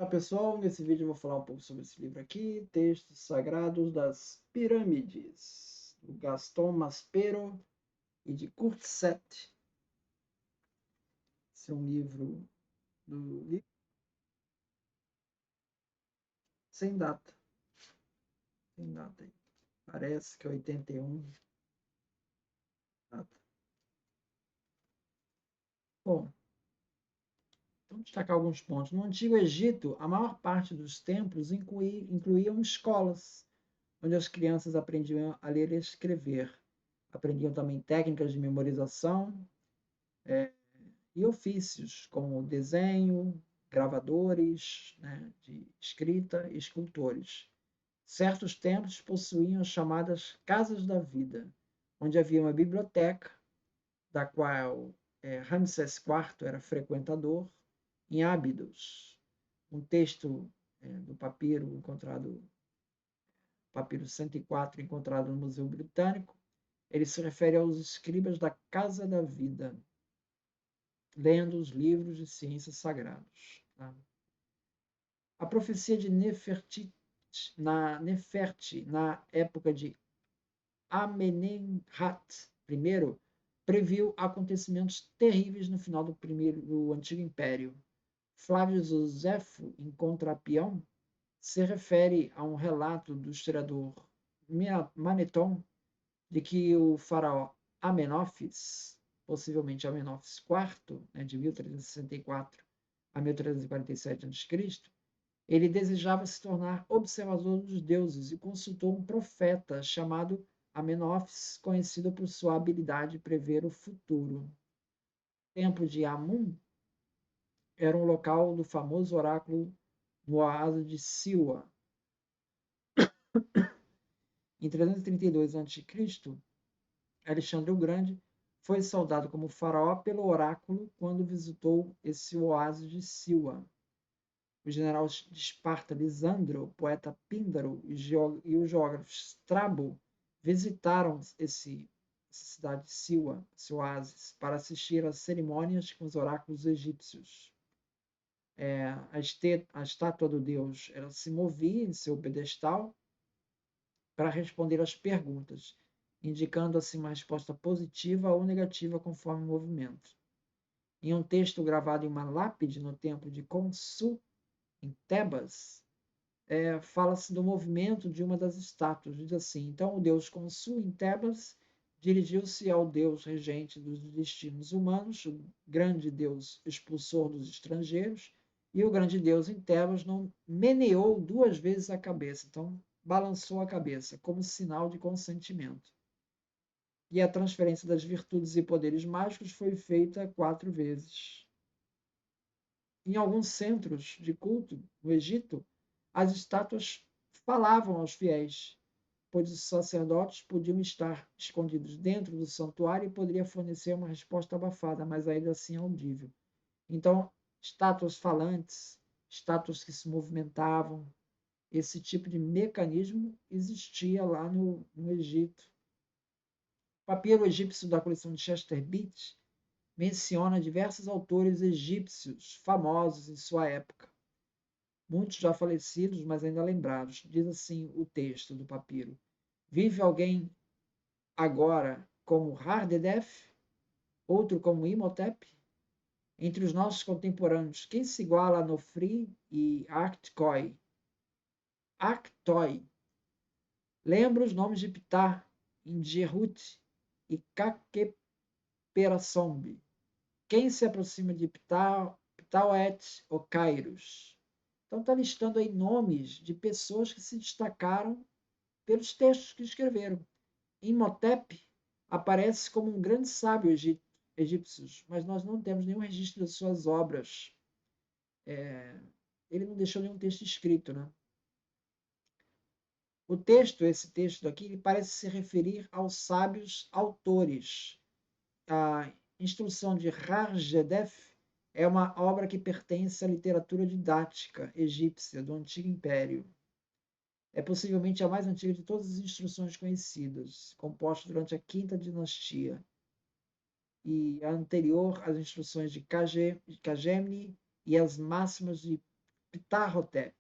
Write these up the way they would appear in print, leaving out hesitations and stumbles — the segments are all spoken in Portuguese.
Olá pessoal, nesse vídeo eu vou falar um pouco sobre esse livro aqui, Textos Sagrados das Pirâmides, do Gaston Maspero e de Kurt Seth. Esse é um livro sem data, sem data. Parece que é 81 data. Bom, vamos destacar alguns pontos. No Antigo Egito, a maior parte dos templos incluíam escolas, onde as crianças aprendiam a ler e escrever. Aprendiam também técnicas de memorização, e ofícios, como desenho, gravadores, né, de escrita e escultores. Certos templos possuíam as chamadas Casas da Vida, onde havia uma biblioteca, da qual Ramsés IV era frequentador, em Ábidos. Um texto do papiro 104, encontrado no Museu Britânico, ele se refere aos escribas da Casa da Vida, lendo os livros de ciências sagrados. Tá? A profecia de Nefertiti, na época de Amenemhat I, previu acontecimentos terríveis no final do Antigo Império. Flávio Josefo, em Contrapião, se refere a um relato do historiador Maneton de que o faraó Amenófis, possivelmente Amenófis IV, né, de 1364 a 1347 a.C., ele desejava se tornar observador dos deuses e consultou um profeta chamado Amenófis, conhecido por sua habilidade de prever o futuro. O templo de Amun era um local do famoso oráculo no oásis de Siwa. Em 332 a.C., Alexandre o Grande foi saudado como faraó pelo oráculo quando visitou esse oásis de Siwa. O general de Esparta, Lisandro, poeta Píndaro e o geógrafo Strabo visitaram essa cidade de Siwa, esse oásis, para assistir às cerimônias com os oráculos egípcios. A estátua do deus ela se movia em seu pedestal para responder às perguntas, indicando assim uma resposta positiva ou negativa conforme o movimento. Em um texto gravado em uma lápide no templo de Khonsu, em Tebas, fala-se do movimento de uma das estátuas. Diz assim: então o deus Khonsu, em Tebas, dirigiu-se ao deus regente dos destinos humanos, o grande deus expulsor dos estrangeiros, e o grande deus em Tebas não meneou 2 vezes a cabeça, então balançou a cabeça como sinal de consentimento. E a transferência das virtudes e poderes mágicos foi feita 4 vezes. Em alguns centros de culto no Egito, as estátuas falavam aos fiéis, pois os sacerdotes podiam estar escondidos dentro do santuário e poderia fornecer uma resposta abafada, mas ainda assim audível. Então, estátuas falantes, estátuas que se movimentavam, esse tipo de mecanismo existia lá no Egito. O papiro egípcio da coleção de Chester Beatty menciona diversos autores egípcios famosos em sua época, muitos já falecidos, mas ainda lembrados. Diz assim o texto do papiro: vive alguém agora como Hardedef, outro como Imhotep? Entre os nossos contemporâneos, quem se iguala a Nofri e Arctoi? Lembra os nomes de Ptah, Ingerut e Kakeperassombe. Quem se aproxima de Ptahet ou Kairos? Então está listando aí nomes de pessoas que se destacaram pelos textos que escreveram. Imhotep aparece como um grande sábio egípcio, mas nós não temos nenhum registro das suas obras. Ele não deixou nenhum texto escrito, né? O texto, esse texto aqui, ele parece se referir aos sábios autores. A Instrução de Harjedef é uma obra que pertence à literatura didática egípcia do Antigo Império. É possivelmente a mais antiga de todas as instruções conhecidas, composta durante a Quinta Dinastia, e a anterior às instruções de Cagem e as máximas de Ptahhotep.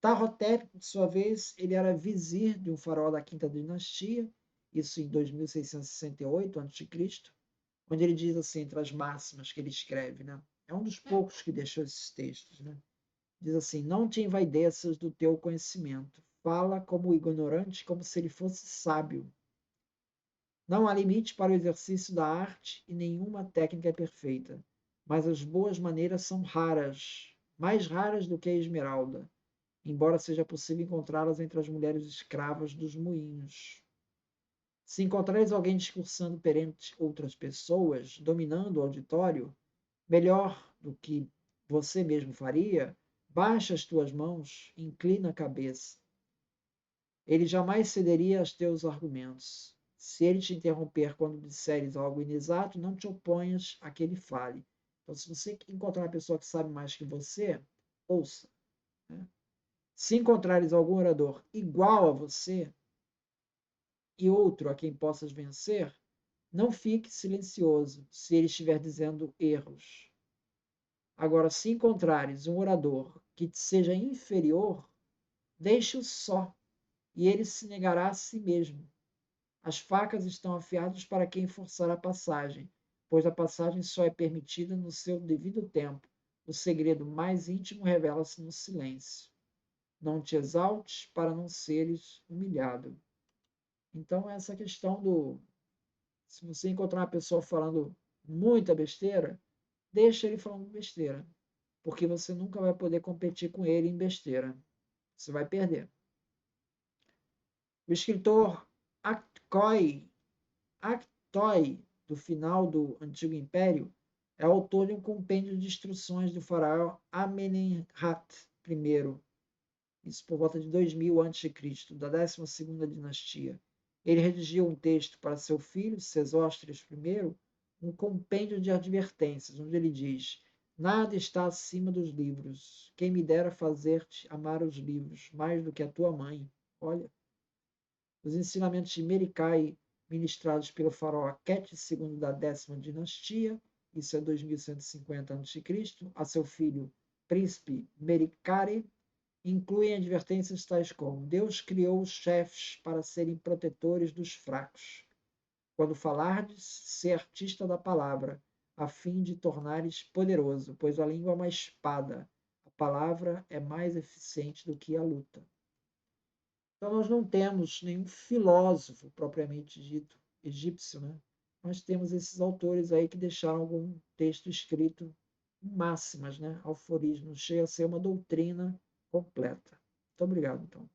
Ptahhotep, por sua vez, ele era vizir de um faraó da quinta dinastia, isso em 2668 a.C., onde ele diz assim, entre as máximas que ele escreve, né? É um dos poucos que deixou esses textos, né? Diz assim: não te envaideças do teu conhecimento, fala como ignorante, como se ele fosse sábio. Não há limite para o exercício da arte e nenhuma técnica é perfeita, mas as boas maneiras são raras, mais raras do que a esmeralda, embora seja possível encontrá-las entre as mulheres escravas dos moinhos. Se encontrares alguém discursando perante outras pessoas, dominando o auditório, melhor do que você mesmo faria, baixa as tuas mãos, inclina a cabeça. Ele jamais cederia aos teus argumentos. Se ele te interromper quando disseres algo inexato, não te oponhas a que ele fale. Então, se você encontrar uma pessoa que sabe mais que você, ouça. Né? Se encontrares algum orador igual a você e outro a quem possas vencer, não fique silencioso se ele estiver dizendo erros. Agora, se encontrares um orador que te seja inferior, deixe-o só, e ele se negará a si mesmo. As facas estão afiadas para quem forçar a passagem, pois a passagem só é permitida no seu devido tempo. O segredo mais íntimo revela-se no silêncio. Não te exaltes para não seres humilhado. Então, essa questão do. Se você encontrar uma pessoa falando muita besteira, deixa ele falando besteira, porque você nunca vai poder competir com ele em besteira. Você vai perder. O escritor Actói, do final do Antigo Império, é autor de um compêndio de instruções do faraó Amenemhat I, isso por volta de 2000 a.C., da 12ª dinastia. Ele redigiu um texto para seu filho, Sesostris I, um compêndio de advertências, onde ele diz: nada está acima dos livros. Quem me dera fazer-te amar os livros mais do que a tua mãe. Olha, os ensinamentos de Mericai, ministrados pelo faraó Quete II da 10ª dinastia, isso é 2150 a.C., a seu filho, príncipe Mericare, incluem advertências tais como: Deus criou os chefes para serem protetores dos fracos. Quando falardes, ser artista da palavra, a fim de tornares poderoso, pois a língua é uma espada, a palavra é mais eficiente do que a luta. Então, nós não temos nenhum filósofo propriamente dito egípcio, né? Nós temos esses autores aí que deixaram algum texto escrito em máximas, né? Aforismos, chega a ser uma doutrina completa. Muito obrigado, então.